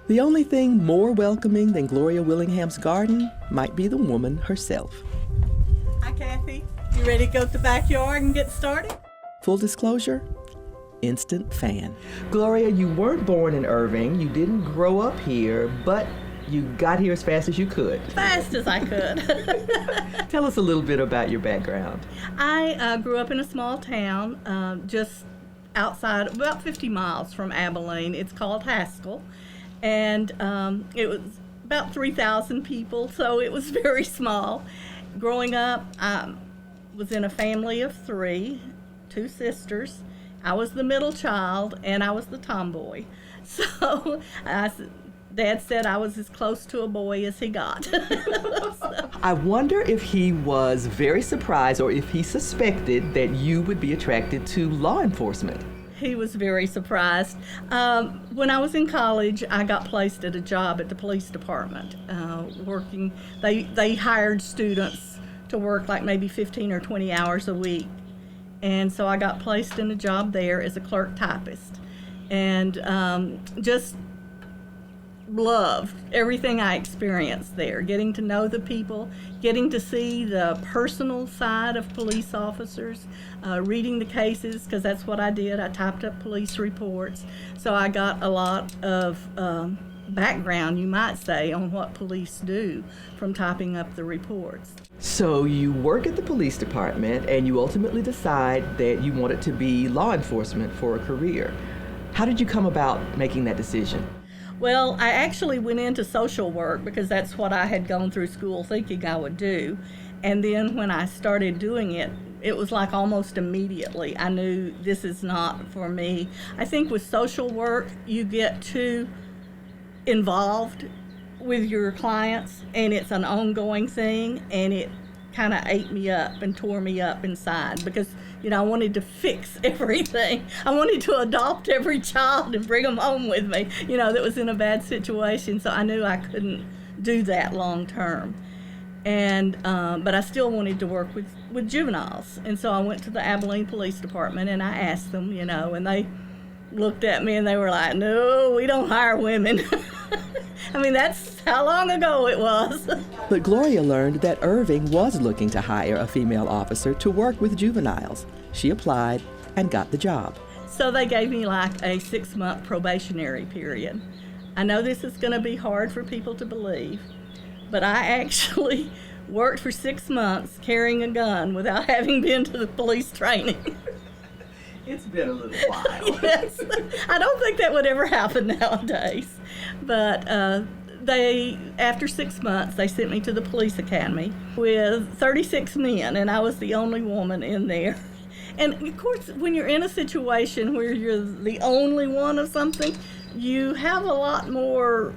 The only thing more welcoming than Gloria Willingham's garden might be the woman herself. Hi, Kathy. You ready to go to the backyard and get started? Full disclosure, instant fan. Gloria, you weren't born in Irving. You didn't grow up here, but you got here as fast as you could. Fast as I could. Tell us a little bit about your background. I grew up in a small town just outside, about 50 miles from Abilene. It's called Haskell. And it was about 3,000 people, so it was very small. Growing up, I was in a family of three, two sisters. I was the middle child, and I was the tomboy. So Dad said I was as close to a boy as he got. So. I wonder if he was very surprised or if he suspected that you would be attracted to law enforcement. He was very surprised. When I was in college, I got placed at a job at the police department, working. They hired students to work like maybe 15 or 20 hours a week. And so I got placed in a job there as a clerk typist. And just loved everything I experienced there, getting to know the people, getting to see the personal side of police officers, reading the cases, because that's what I did. I typed up police reports. So I got a lot of background, you might say, on what police do from typing up the reports. So you work at the police department and you ultimately decide that you wanted to be law enforcement for a career. How did you come about making that decision? Well, I actually went into social work because that's what I had gone through school thinking I would do. And then when I started doing it, it was like almost immediately I knew this is not for me. I think with social work, you get too involved with your clients, and it's an ongoing thing, and it kind of ate me up and tore me up inside because, you know, I wanted to fix everything. I wanted to adopt every child and bring them home with me, you know, that was in a bad situation. So I knew I couldn't do that long term. And but I still wanted to work with juveniles. And so I went to the Abilene Police Department and I asked them, you know, and they looked at me and they were like, no, we don't hire women. I mean, that's how long ago it was. But Gloria learned that Irving was looking to hire a female officer to work with juveniles. She applied and got the job. So they gave me like a 6-month probationary period. I know this is going to be hard for people to believe, but I actually worked for 6 months carrying a gun without having been to the police training. It's been a little while. Yes. I don't think that would ever happen nowadays. But after 6 months, they sent me to the police academy with 36 men, and I was the only woman in there. And of course, when you're in a situation where you're the only one of something, you have a lot more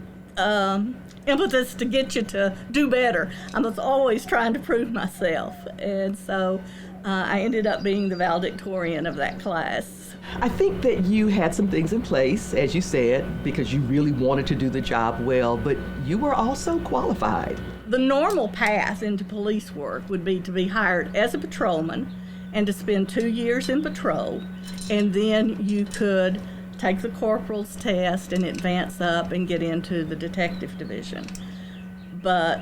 impetus to get you to do better. I was always trying to prove myself, and so I ended up being the valedictorian of that class. I think that you had some things in place, as you said, because you really wanted to do the job well, but you were also qualified. The normal path into police work would be to be hired as a patrolman and to spend 2 years in patrol, and then you could take the corporal's test and advance up and get into the detective division. But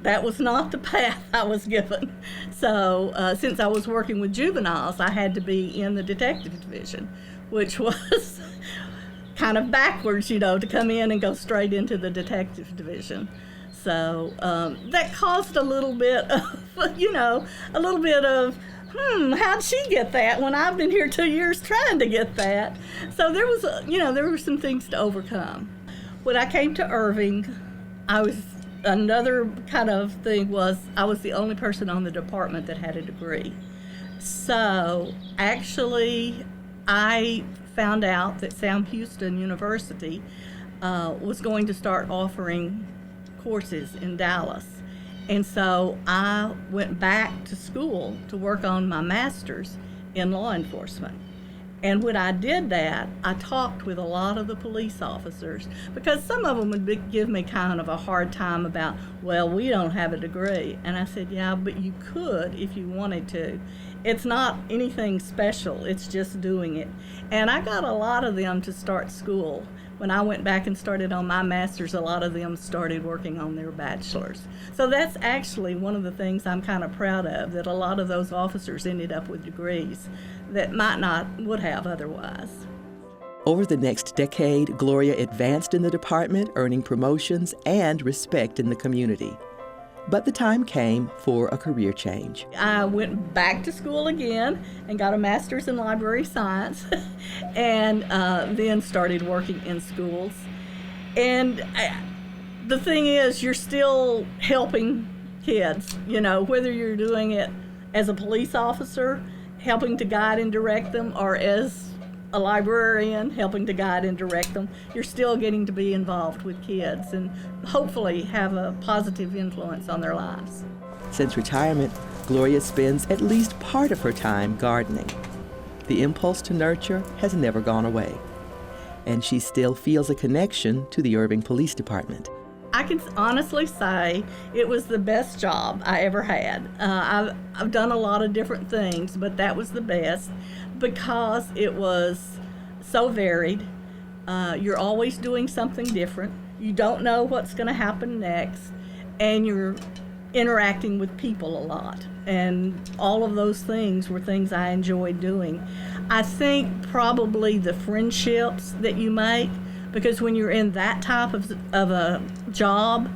that was not the path I was given. So since I was working with juveniles, I had to be in the detective division, which was kind of backwards, you know, to come in and go straight into the detective division. So that caused a little bit of, how'd she get that when I've been here 2 years trying to get that? So there were some things to overcome. When I came to Irving, another kind of thing was I was the only person on the department that had a degree. So actually, I found out that Sam Houston University was going to start offering courses in Dallas. And so I went back to school to work on my master's in law enforcement. And when I did that, I talked with a lot of the police officers because some of them would give me kind of a hard time about, well, we don't have a degree. And I said, yeah, but you could if you wanted to. It's not anything special, it's just doing it. And I got a lot of them to start school. When I went back and started on my master's, a lot of them started working on their bachelor's. So that's actually one of the things I'm kind of proud of, that a lot of those officers ended up with degrees that would have otherwise. Over the next decade, Gloria advanced in the department, earning promotions and respect in the community. But the time came for a career change. I went back to school again and got a master's in library science and then started working in schools. And the thing is, you're still helping kids, whether you're doing it as a police officer, helping to guide and direct them, or as a librarian, helping to guide and direct them. You're still getting to be involved with kids and hopefully have a positive influence on their lives. Since retirement, Gloria spends at least part of her time gardening. The impulse to nurture has never gone away, and she still feels a connection to the Irving Police Department. I can honestly say it was the best job I ever had. I've done a lot of different things, but that was the best because it was so varied. You're always doing something different. You don't know what's going to happen next, and you're interacting with people a lot. And all of those things were things I enjoyed doing. I think probably the friendships that you make, because when you're in that type of a job,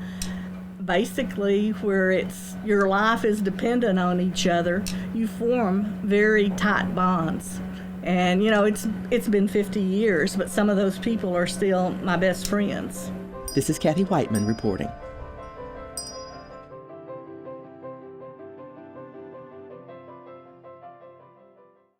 basically where your life is dependent on each other, you form very tight bonds. And it's been 50 years, but some of those people are still my best friends. This is Kathy Whiteman reporting.